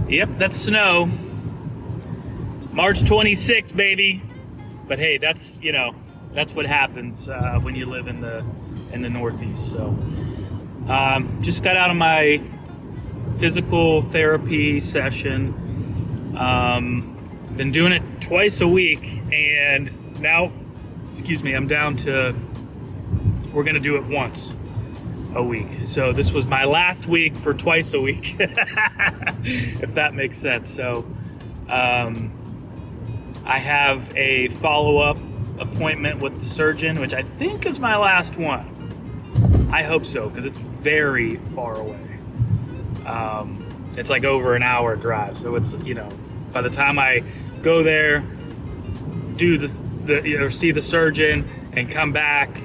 Yep, that's snow. March 26th, baby. But hey, that's what happens when you live in the Northeast. So, just got out of my physical therapy session. Been doing it twice a week, and now, I'm down to, we're gonna do it once a week. So this was my last week for twice a week, if that makes sense. So I have a follow-up appointment with the surgeon, which I think is my last one. I hope so, because it's very far away. It's like over an hour drive, so it's, by the time I go there, do see the surgeon and come back,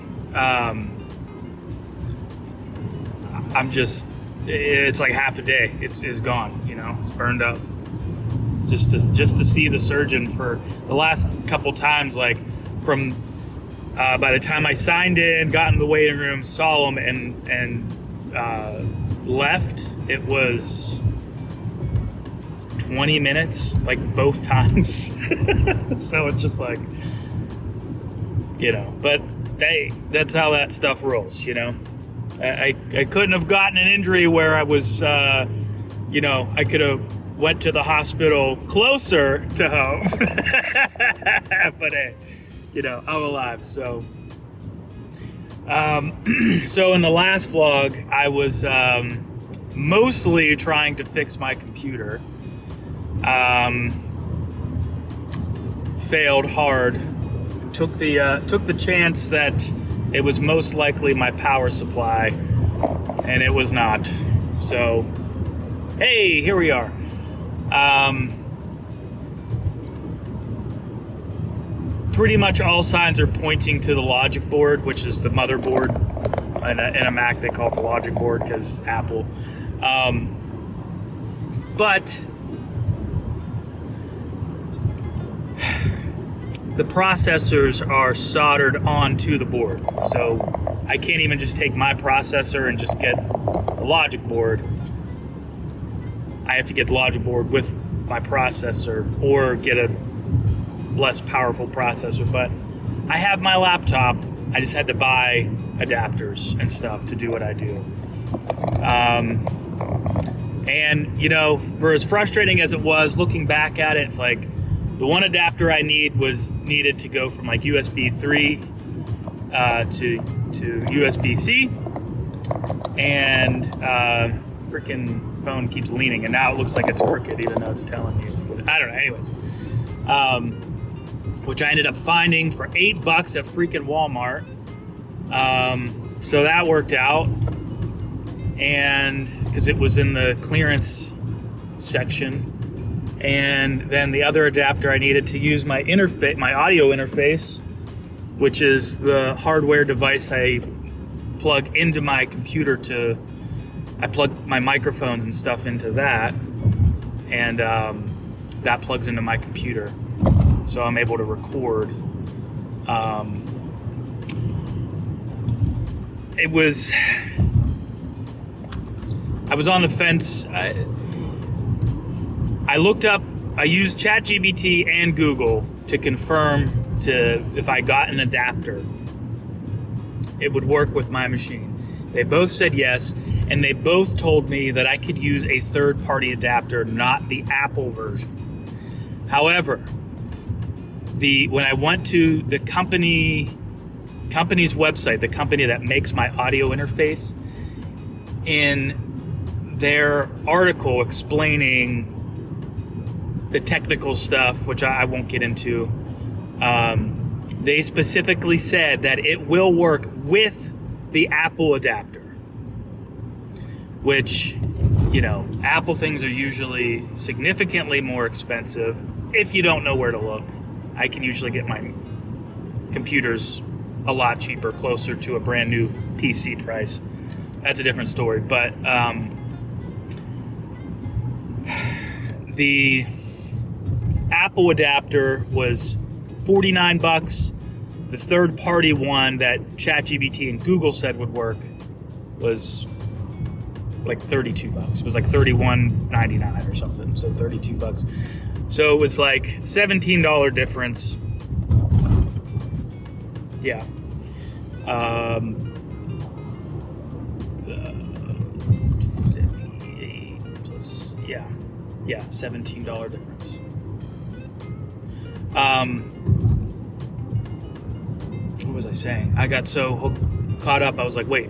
it's like half a day. It's gone, it's burned up. Just to see the surgeon for the last couple times, like from by the time I signed in, got in the waiting room, saw him, and left, it was 20 minutes, like both times. So it's just like, but that's how that stuff rolls, I couldn't have gotten an injury where I was, I could have went to the hospital closer to home. But hey, I'm alive. So, so in the last vlog, I was mostly trying to fix my computer. Failed hard. Took the chance that it was most likely my power supply, and it was not. So, hey, here we are. Pretty much all signs are pointing to the logic board, which is the motherboard. In a Mac, they call it the logic board because Apple. But the processors are soldered onto the board. So I can't even just take my processor and just get the logic board. I have to get the logic board with my processor or get a less powerful processor. But I have my laptop. I just had to buy adapters and stuff to do what I do. And, for as frustrating as it was, looking back at it, it's like the one adapter I needed to go from like USB 3 to USB-C, and freaking phone keeps leaning, and now it looks like it's crooked even though it's telling me it's good. I don't know. Anyways, which I ended up finding for $8 at freaking Walmart. So that worked out, and because it was in the clearance section. And then the other adapter I needed to use my audio interface, which is the hardware device I plug into my computer I plug my microphones and stuff into that, and that plugs into my computer, so I'm able to record. I was on the fence. I looked up, I used ChatGPT and Google to confirm if I got an adapter, it would work with my machine. They both said yes, and they both told me that I could use a third-party adapter, not the Apple version. However, when I went to the company's website, the company that makes my audio interface, in their article explaining the technical stuff, which I won't get into, they specifically said that it will work with the Apple adapter, which, Apple things are usually significantly more expensive. If you don't know where to look, I can usually get my computers a lot cheaper, closer to a brand new PC price. That's a different story, but the Apple adapter was $49. The third-party one that ChatGPT and Google said would work was like $32. It was like $31.99 or something. So $32. So it was like $17 difference. Yeah. 58 plus, yeah, $17 difference. What was I saying? I got so caught up. I was like, wait.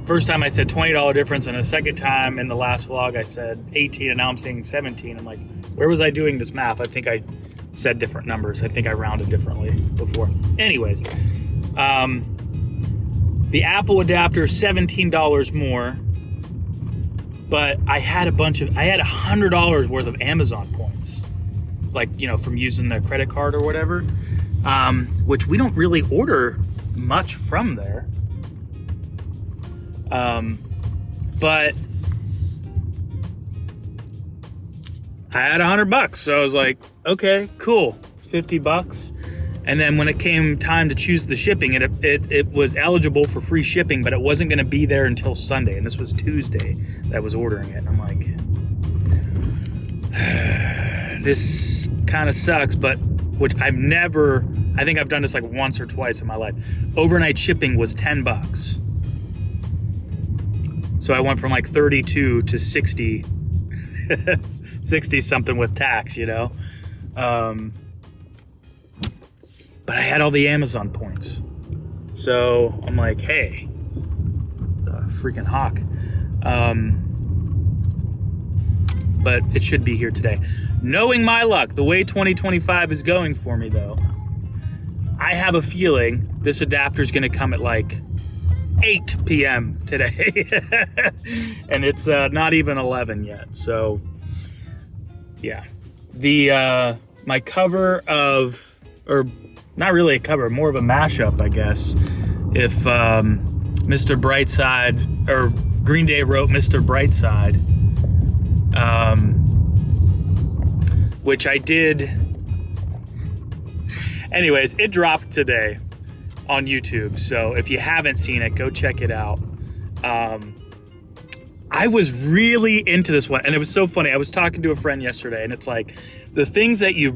First time I said $20 difference, and the second time in the last vlog I said 18, and now I'm saying 17. I'm like, where was I doing this math? I think I said different numbers. I think I rounded differently before. Anyways, the Apple adapter, $17 more, but I had $100 worth of Amazon points, like, you know, from using the credit card or whatever, which we don't really order much from there. But I had $100, so I was like, okay, cool, $50. And then when it came time to choose the shipping, it was eligible for free shipping, but it wasn't going to be there until Sunday, and this was Tuesday that I was ordering it. And I'm like, this kind of sucks, but which I think I've done this like once or twice in my life. Overnight shipping was $10. So I went from like 32 to 60, 60 something with tax, you know? But I had all the Amazon points. So I'm like, hey, freaking hawk. But it should be here today. Knowing my luck, the way 2025 is going for me though, I have a feeling this adapter is gonna come at like 8 p.m. today. And it's not even 11 yet. So yeah, my cover of, or not really a cover, more of a mashup, I guess. If Mr. Brightside, or Green Day wrote Mr. Brightside, which I did. Anyways, it dropped today on YouTube, so if you haven't seen it, go check it out. I was really into this one, and it was so funny. I was talking to a friend yesterday, and it's like the things that you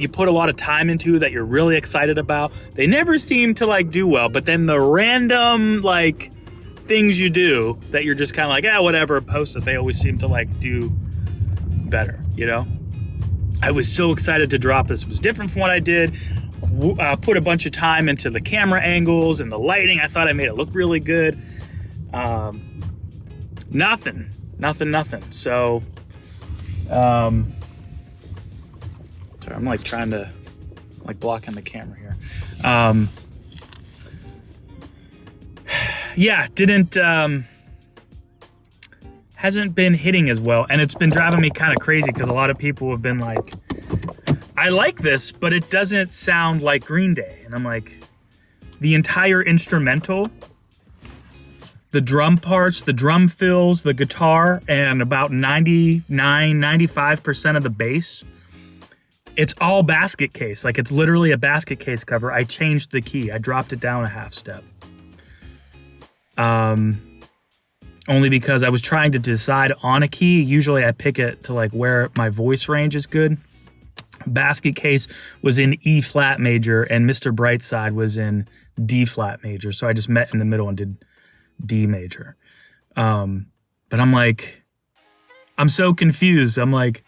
put a lot of time into, that you're really excited about, they never seem to like do well. But then the random like things you do that you're just kind of like, whatever, post it, they always seem to like do better, you know? I was so excited to drop this. It was different from what I did. Put a bunch of time into the camera angles and the lighting. I thought I made it look really good. Nothing. So, sorry, I'm like trying to like blocking the camera here. Yeah, hasn't been hitting as well, and it's been driving me kind of crazy because a lot of people have been like, I like this, but it doesn't sound like Green Day. And I'm like, the entire instrumental, the drum parts, the drum fills, the guitar, and about 95% of the bass, it's all basket case. Like, it's literally a basket case cover. I changed the key. I dropped it down a half step. Only because I was trying to decide on a key. Usually I pick it to like where my voice range is good. Basket case was in E flat major, and Mr. Brightside was in D flat major. So I just met in the middle and did D major. But I'm like, I'm so confused. I'm like,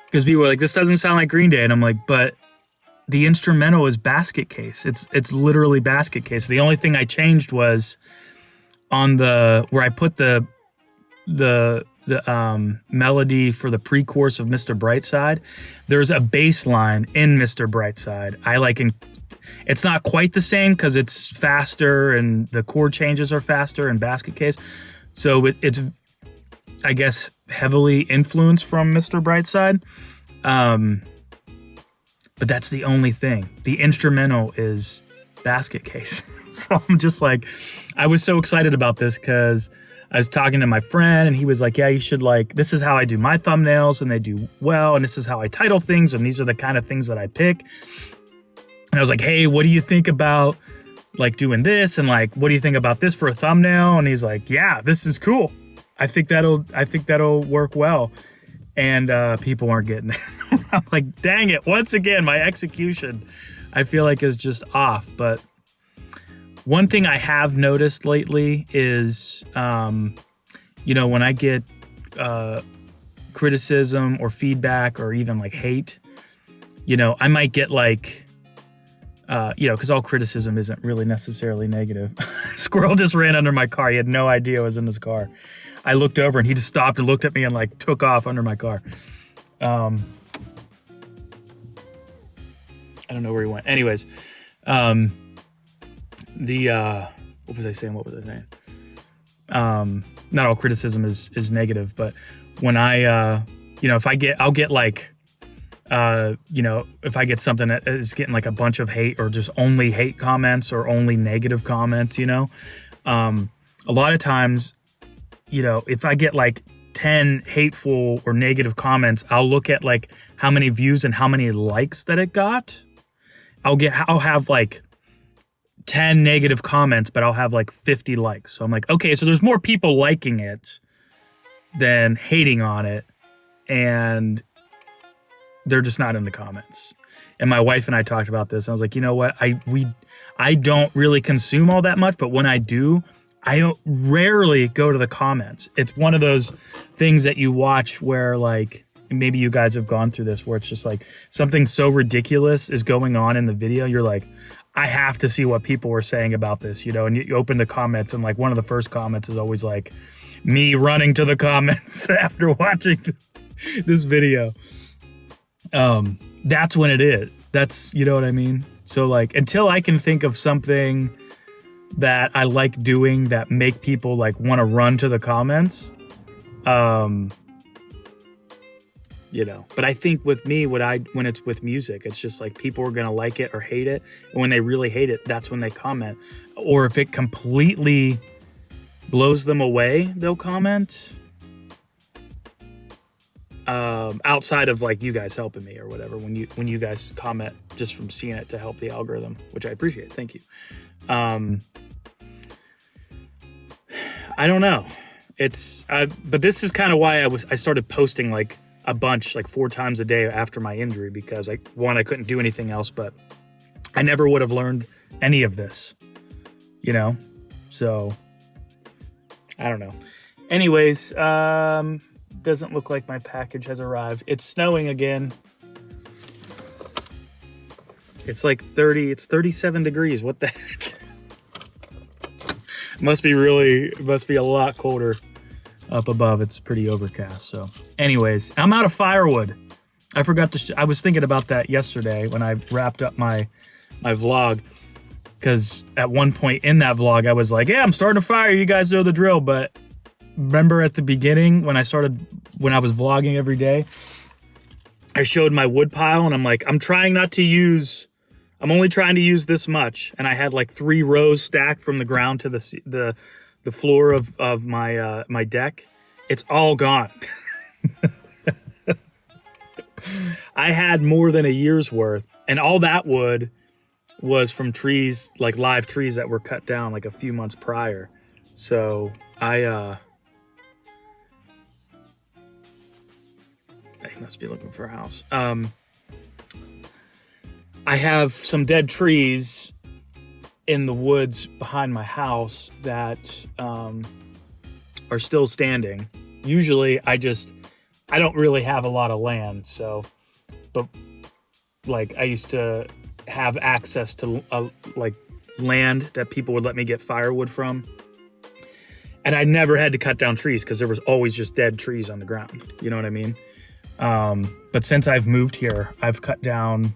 because people are like, this doesn't sound like Green Day. And I'm like, but the instrumental is basket case. It's literally basket case. The only thing I changed was on where I put the melody for the pre-chorus of Mr. Brightside. There's a bass line in Mr. Brightside. It's not quite the same because it's faster and the chord changes are faster in basket case. So it's, I guess, heavily influenced from Mr. Brightside. But that's the only thing. The instrumental is basket case. So I'm just like, I was so excited about this because I was talking to my friend and he was like, yeah, you should like, this is how I do my thumbnails and they do well. And this is how I title things. And these are the kind of things that I pick. And I was like, hey, what do you think about, like doing this, and like, what do you think about this for a thumbnail? And he's like, yeah, this is cool. I think that'll work well. And people aren't getting it. I'm like, dang it. Once again, my execution, I feel like, is just off. But one thing I have noticed lately is, when I get criticism or feedback or even like hate, I might get like, because all criticism isn't really necessarily negative. Squirrel just ran under my car. He had no idea I was in this car. I looked over and he just stopped and looked at me and like took off under my car. I don't know where he went. Anyways, what was I saying? Not all criticism is negative, but when I'll get like, if I get something that is getting like a bunch of hate or just only hate comments or only negative comments, a lot of times, if I get like 10 hateful or negative comments, I'll look at like how many views and how many likes that it got. I'll have like 10 negative comments, but I'll have like 50 likes. So I'm like, okay, so there's more people liking it than hating on it, and they're just not in the comments. And my wife and I talked about this. I was like, you know what? I don't really consume all that much, but when I do, I rarely go to the comments. It's one of those things that you watch where like, maybe you guys have gone through this, where it's just like something so ridiculous is going on in the video. You're like, I have to see what people were saying about this, and you open the comments and like one of the first comments is always like me running to the comments after watching this video. That's when it is. That's, you know what I mean? So like, until I can think of something that I like doing that make people like want to run to the comments, but I think with me, when it's with music, it's just like people are going to like it or hate it. And when they really hate it, that's when they comment. Or if it completely blows them away, they'll comment. Outside of like you guys helping me or whatever, when you guys comment just from seeing it to help the algorithm, which I appreciate. Thank you. I don't know. But this is kind of why I started posting like a bunch, like 4 times a day after my injury, because I couldn't do anything else, but I never would have learned any of this, so I don't know. Anyways, doesn't look like my package has arrived. It's snowing again. It's like 37 degrees. What the heck? Must be a lot colder up above. It's pretty overcast. So anyways, I'm out of firewood. I forgot I was thinking about that yesterday when I wrapped up my vlog, because at one point in that vlog, I was like, yeah, I'm starting a fire. You guys know the drill. But remember at the beginning when I was vlogging every day, I showed my wood pile and I'm like, I'm only trying to use this much. And I had like 3 rows stacked from the ground to the floor of my deck. It's all gone. I had more than a year's worth, and all that wood was from trees, like live trees that were cut down like a few months prior. So I must be looking for a house. I have some dead trees in the woods behind my house that are still standing. Usually I don't really have a lot of land, but like I used to have access to like land that people would let me get firewood from. And I never had to cut down trees because there was always just dead trees on the ground. You know what I mean? But since I've moved here, I've cut down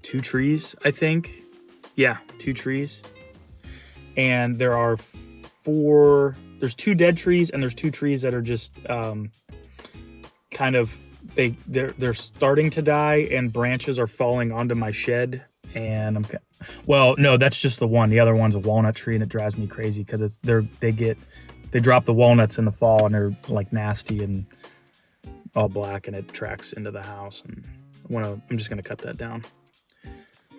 2 trees, I think. Yeah, 2 trees. And there are 4, there's 2 dead trees and there's 2 trees that are just kind of, they're starting to die and branches are falling onto my shed. And well, no, that's just the one. The other one's a walnut tree, and it drives me crazy because they drop the walnuts in the fall and they're like nasty and all black, and it tracks into the house. And I'm just gonna cut that down.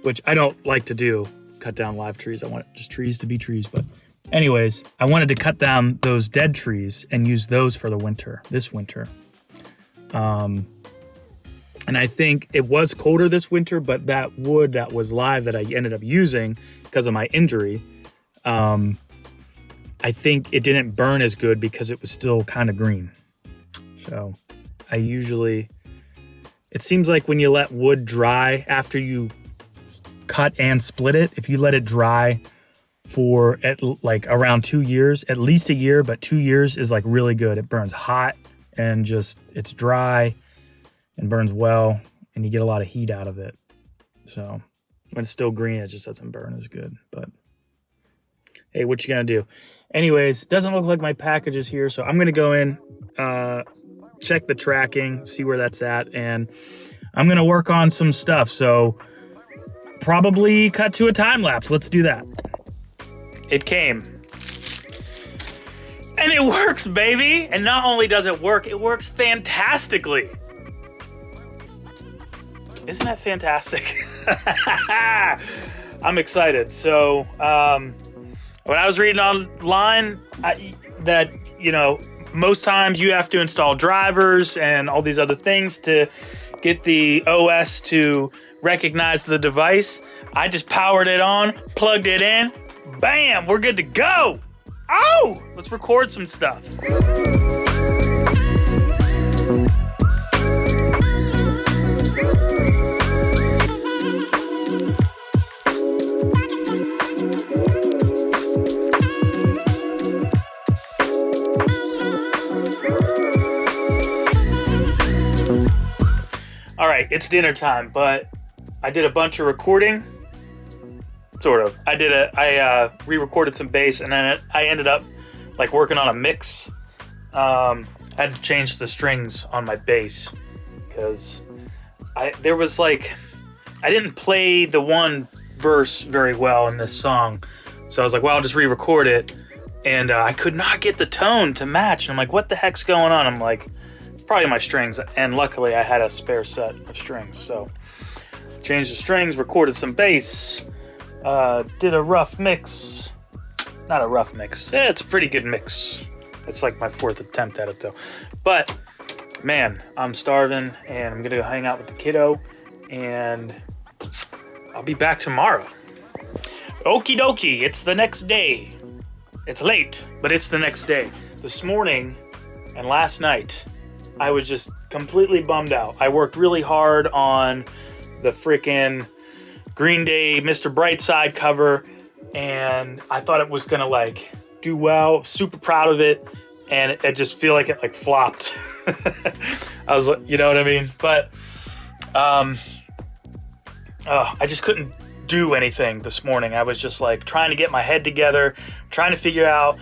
which I don't like to do, cut down live trees. I want just trees to be trees. But anyways, I wanted to cut down those dead trees and use those for the winter, this winter. And I think it was colder this winter, but that wood that was live that I ended up using because of my injury, I think it didn't burn as good because it was still kind of green. So it seems like when you let wood dry after you cut and split it, if you let it dry for like around 2 years, at least a year, but 2 years is like really good. It burns hot and it's dry and burns well, and you get a lot of heat out of it. So when it's still green, it just doesn't burn as good. But hey, what you gonna do? Anyways, doesn't look like my package is here, so I'm gonna go in, check the tracking, see where that's at, and I'm gonna work on some stuff. So probably cut to a time lapse. Let's do that. It came. And it works, baby! And not only does it works fantastically. Isn't that fantastic? I'm excited. So, when I was reading online, that, most times you have to install drivers and all these other things to get the OS to recognize the device. I just powered it on, plugged it in, bam, we're good to go. Oh, let's record some stuff. All right, it's dinner time, but I did a bunch of recording, sort of. I re-recorded some bass, and then I ended up like working on a mix. I had to change the strings on my bass because I didn't play the one verse very well in this song, so I was like, well, I'll just re-record it, and I could not get the tone to match. And I'm like, what the heck's going on? I'm like, probably my strings, and luckily I had a spare set of strings, so changed the strings, recorded some bass, did a rough mix. Not a rough mix, it's a pretty good mix. It's like my fourth attempt at it though. But man, I'm starving, and I'm gonna go hang out with the kiddo, and I'll be back tomorrow. Okie dokie, it's the next day. It's late, but it's the next day. This morning and last night, I was just completely bummed out. I worked really hard on the freaking Green Day Mr. Brightside cover, and I thought it was gonna like do well, super proud of it, and it just feel like it like flopped. I was like, you know what I mean? But I just couldn't do anything this morning. I was just like trying to get my head together, trying to figure out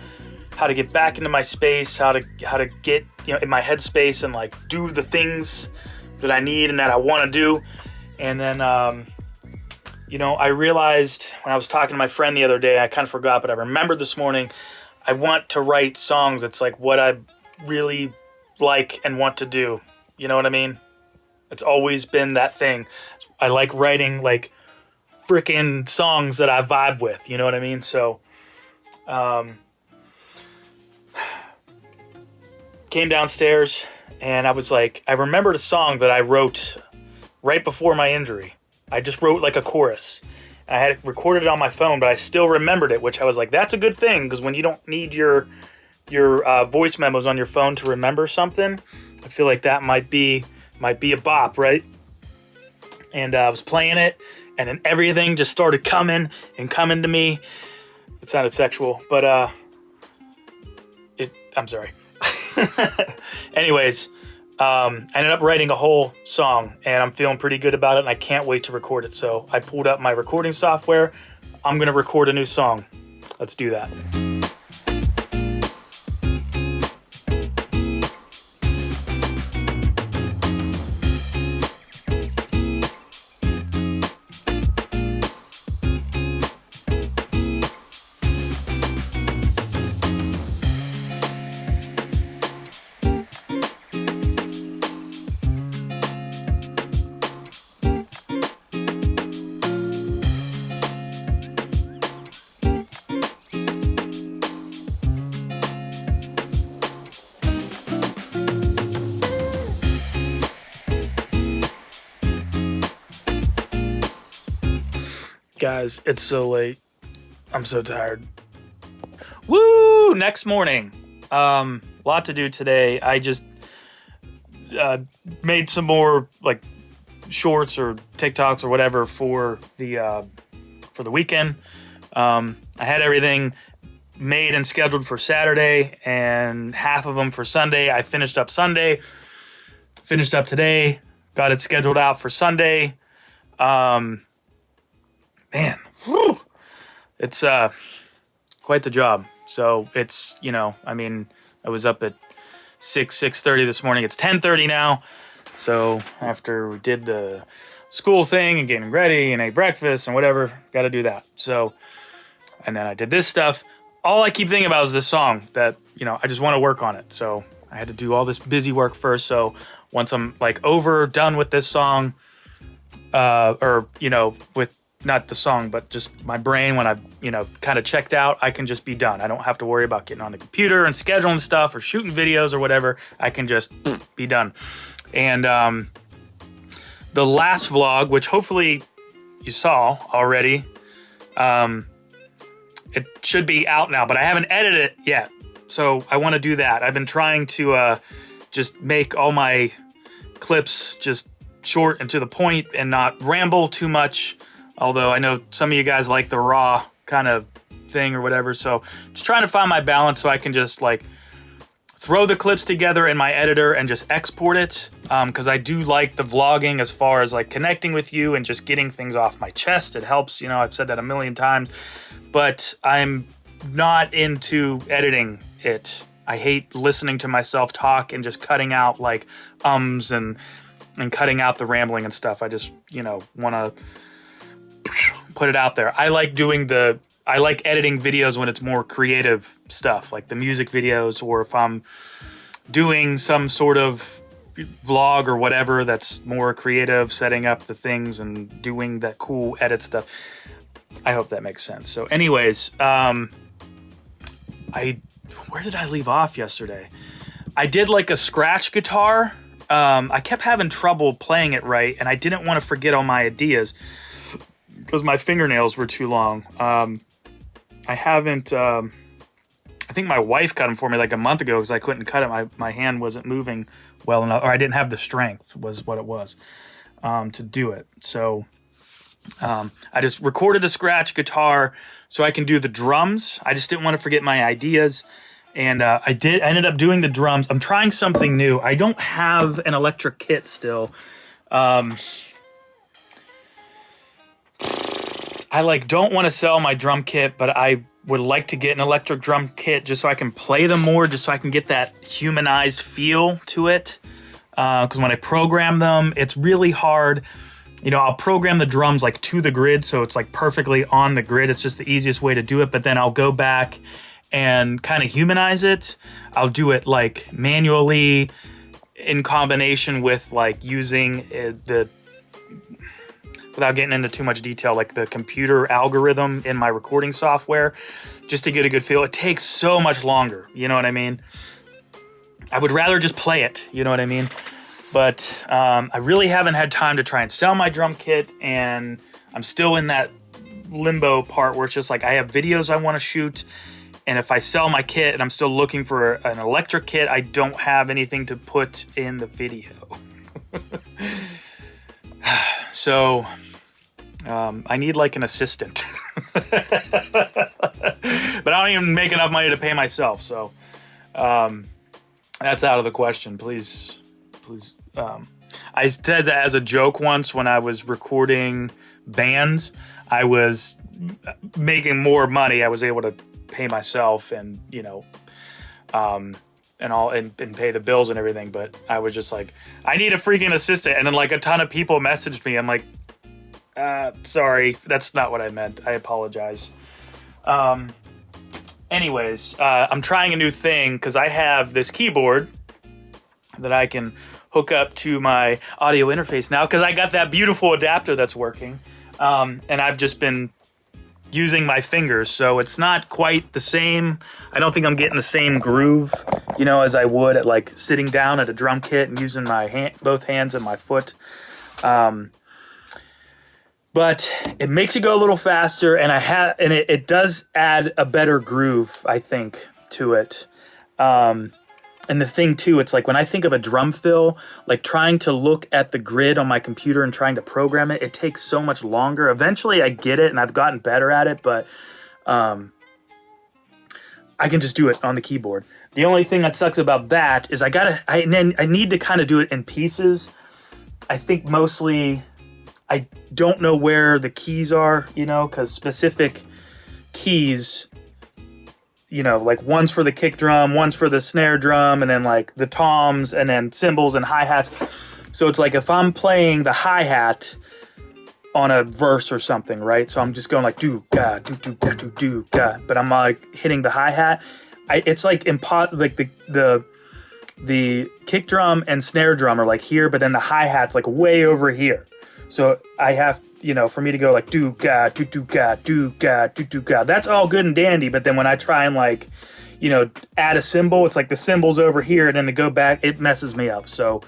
how to get back into my space, how to get in my headspace and like do the things that I need and that I want to do. And then I realized when I was talking to my friend the other day, I kind of forgot, but I remembered this morning, I want to write songs. It's like what I really like and want to do. You know what I mean? It's always been that thing. I like writing like freaking songs that I vibe with. You know what I mean? So, came downstairs and I was like, I remembered a song that I wrote right before my injury. I just wrote like a chorus. I had it recorded it on my phone, but I still remembered it, which I was like, that's a good thing, because when you don't need your voice memos on your phone to remember something, I feel like that might be a bop, right? And I was playing it, and then everything just started coming to me. It sounded sexual, but I'm sorry. Anyways, I ended up writing a whole song, and I'm feeling pretty good about it, and I can't wait to record it. So I pulled up my recording software. I'm going to record a new song. Let's do that. Guys, it's so late. I'm so tired. Woo! Next morning. Lot to do today. I just made some more like shorts or TikToks or whatever for the weekend. I had everything made and scheduled for Saturday and half of them for Sunday. I finished up Sunday, finished up today, got it scheduled out for Sunday. Man, whew, it's quite the job. So it's, I was up at 6:30 this morning. It's 10:30 now. So after we did the school thing and getting ready and ate breakfast and whatever, got to do that. So, and then I did this stuff. All I keep thinking about is this song that, I just want to work on it. So I had to do all this busy work first. So once I'm done with this song, with not the song, but just my brain, when I've, kind of checked out, I can just be done. I don't have to worry about getting on the computer and scheduling stuff or shooting videos or whatever. I can just be done. And the last vlog, which hopefully you saw already, it should be out now, but I haven't edited it yet. So I want to do that. I've been trying to just make all my clips just short and to the point and not ramble too much. Although I know some of you guys like the raw kind of thing or whatever. So just trying to find my balance so I can just throw the clips together in my editor and just export it. Because I do like the vlogging as far as connecting with you and just getting things off my chest. It helps, I've said that a million times. But I'm not into editing it. I hate listening to myself talk and just cutting out ums and cutting out the rambling and stuff. I just, want to put it out there. I like editing videos when it's more creative stuff, like the music videos, or if I'm doing some sort of vlog or whatever that's more creative, setting up the things and doing that cool edit stuff. I hope that makes sense. So anyways, where did I leave off yesterday? I did a scratch guitar. I kept having trouble playing it right, and I didn't want to forget all my ideas because my fingernails were too long. I haven't, I think my wife cut them for me a month ago because I couldn't cut it. My hand wasn't moving well enough, or I didn't have the strength was what it was, to do it. So I just recorded a scratch guitar so I can do the drums. I just didn't want to forget my ideas. And I ended up doing the drums. I'm trying something new. I don't have an electric kit still. I don't want to sell my drum kit, but I would like to get an electric drum kit just so I can play them more, just so I can get that humanized feel to it. Because when I program them, it's really hard. I'll program the drums to the grid, so it's perfectly on the grid. It's just the easiest way to do it. But then I'll go back and kind of humanize it. I'll do it manually in combination with using without getting into too much detail, the computer algorithm in my recording software, just to get a good feel. It takes so much longer, you know what I mean? I would rather just play it, you know what I mean? But I really haven't had time to try and sell my drum kit, and I'm still in that limbo part where it's just I have videos I want to shoot, and if I sell my kit and I'm still looking for an electric kit, I don't have anything to put in the video. So I need an assistant. But I don't even make enough money to pay myself, so that's out of the question. Please. I said that as a joke once when I was recording bands. I was making more money. I was able to pay myself and and pay the bills and everything. But I was just I need a freaking assistant. And then a ton of people messaged me. I'm sorry, that's not what I meant. I apologize. Anyways, I'm trying a new thing because I have this keyboard that I can hook up to my audio interface now because I got that beautiful adapter that's working. And I've just been using my fingers, so it's not quite the same. I don't think I'm getting the same groove, as I would at sitting down at a drum kit and using my both hands and my foot. But but it makes it go a little faster, and it does add a better groove, I think, to it. And the thing too, it's like when I think of a drum fill, like trying to look at the grid on my computer and trying to program it, it takes so much longer. Eventually I get it and I've gotten better at it, but I can just do it on the keyboard. The only thing that sucks about that is I need to kind of do it in pieces. I think mostly I don't know where the keys are, because specific keys, like one's for the kick drum, one's for the snare drum, and then like the toms, and then cymbals and hi-hats. So it's like if I'm playing the hi-hat on a verse or something, right? So I'm just going like do-ga, do-do-ga, do-do-ga, but I'm like hitting the hi-hat. It's like like the kick drum and snare drum are like here, but then the hi-hat's like way over here. So I have, for me to go like do-ga, do-do-ga, do-ga, do-do-ga. That's all good and dandy, but then when I try and like, add a cymbal, it's like the cymbal's over here, and then to go back, it messes me up. So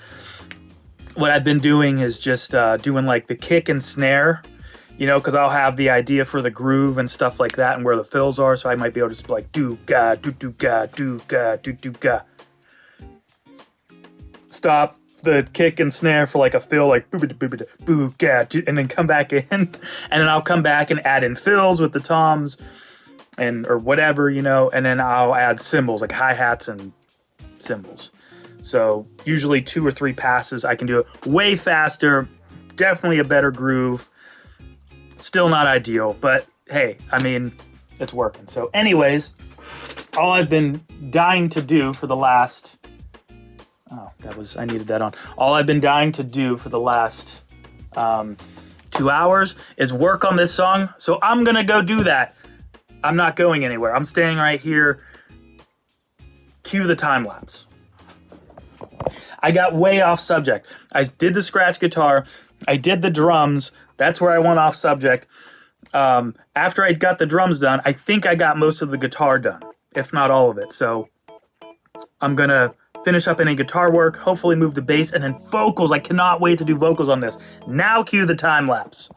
what I've been doing is just doing like the kick and snare, because I'll have the idea for the groove and stuff like that and where the fills are, so I might be able to just be like do-ga, do-do-ga, do-ga, do-do-ga. Stop the kick and snare for like a fill, like boo-ga, and then come back in, and then I'll come back and add in fills with the toms or whatever, and then I'll add cymbals like hi-hats and cymbals. So usually 2 or 3 passes, I can do it way faster, definitely a better groove. Still not ideal, but hey, I mean, it's working. So anyways, all I've been dying to do for the last I needed that on. All I've been dying to do for the last 2 hours is work on this song. So I'm going to go do that. I'm not going anywhere. I'm staying right here. Cue the time lapse. I got way off subject. I did the scratch guitar. I did the drums. That's where I went off subject. After I got the drums done, I think I got most of the guitar done, if not all of it. So I'm going to finish up any guitar work, hopefully move to bass, and then vocals. I cannot wait to do vocals on this. Now cue the time lapse.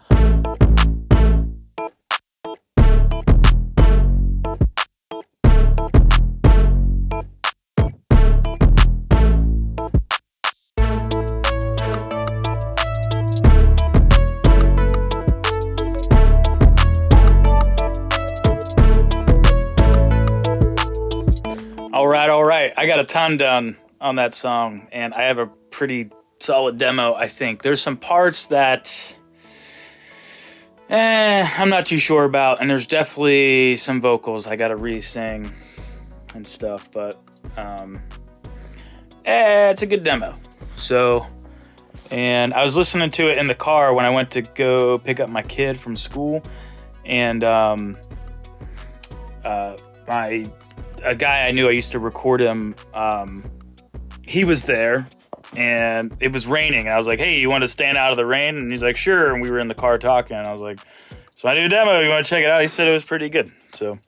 All right. I got a ton done on that song, and I have a pretty solid demo, I think. There's some parts that I'm not too sure about, and there's definitely some vocals I gotta re-sing and stuff, but it's a good demo. So, and I was listening to it in the car when I went to go pick up my kid from school, and a guy I knew, I used to record him, he was there, and it was raining. I was like, hey, you want to stand out of the rain? And he's like, sure. And we were in the car talking, and I was like, so I do a demo. You want to check it out? He said it was pretty good. So,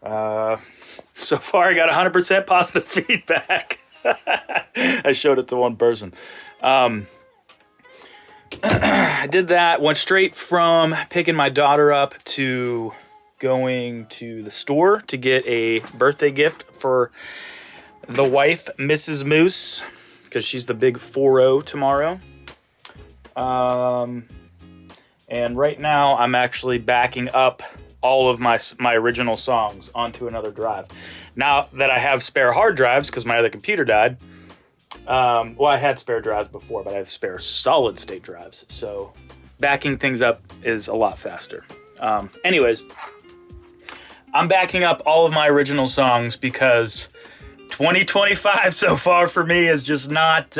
so far I got 100% positive feedback. I showed it to one person. I did that, went straight from picking my daughter up to going to the store to get a birthday gift for the wife, Mrs. Moose, because she's the big 4-0 tomorrow. And right now I'm actually backing up all of my original songs onto another drive. Now that I have spare hard drives, because my other computer died, well, I had spare drives before, but I have spare solid state drives, so backing things up is a lot faster. Anyways, I'm backing up all of my original songs because 2025 so far for me is just not,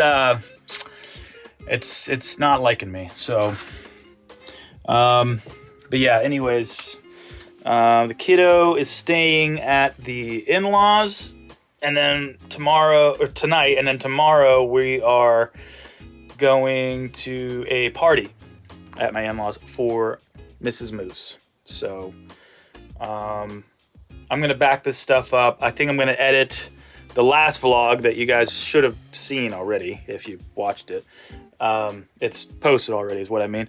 it's not liking me. So, but yeah, anyways, the kiddo is staying at the in-laws, and then tonight, and then tomorrow we are going to a party at my in-laws for Mrs. Moose. So, I'm going to back this stuff up. I think I'm going to edit the last vlog that you guys should have seen already if you watched it. It's posted already is what I mean.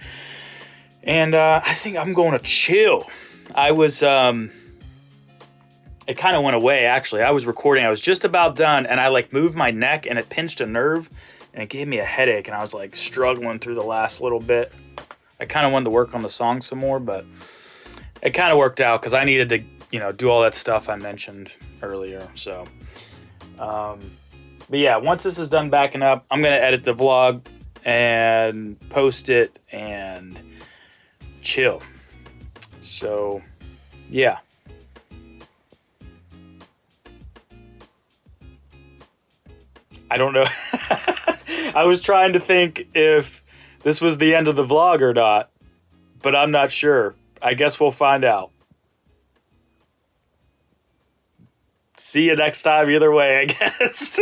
And I think I'm going to chill. I was, it kind of went away, actually. I was recording. I was just about done, and I, like, moved my neck, and it pinched a nerve, and it gave me a headache, and I was, like, struggling through the last little bit. I kind of wanted to work on the song some more, but it kind of worked out because I needed to, do all that stuff I mentioned earlier. So, but yeah, once this is done backing up, I'm going to edit the vlog and post it and chill. So, yeah. I don't know. I was trying to think if this was the end of the vlog or not, but I'm not sure. I guess we'll find out. See you next time either way, I guess.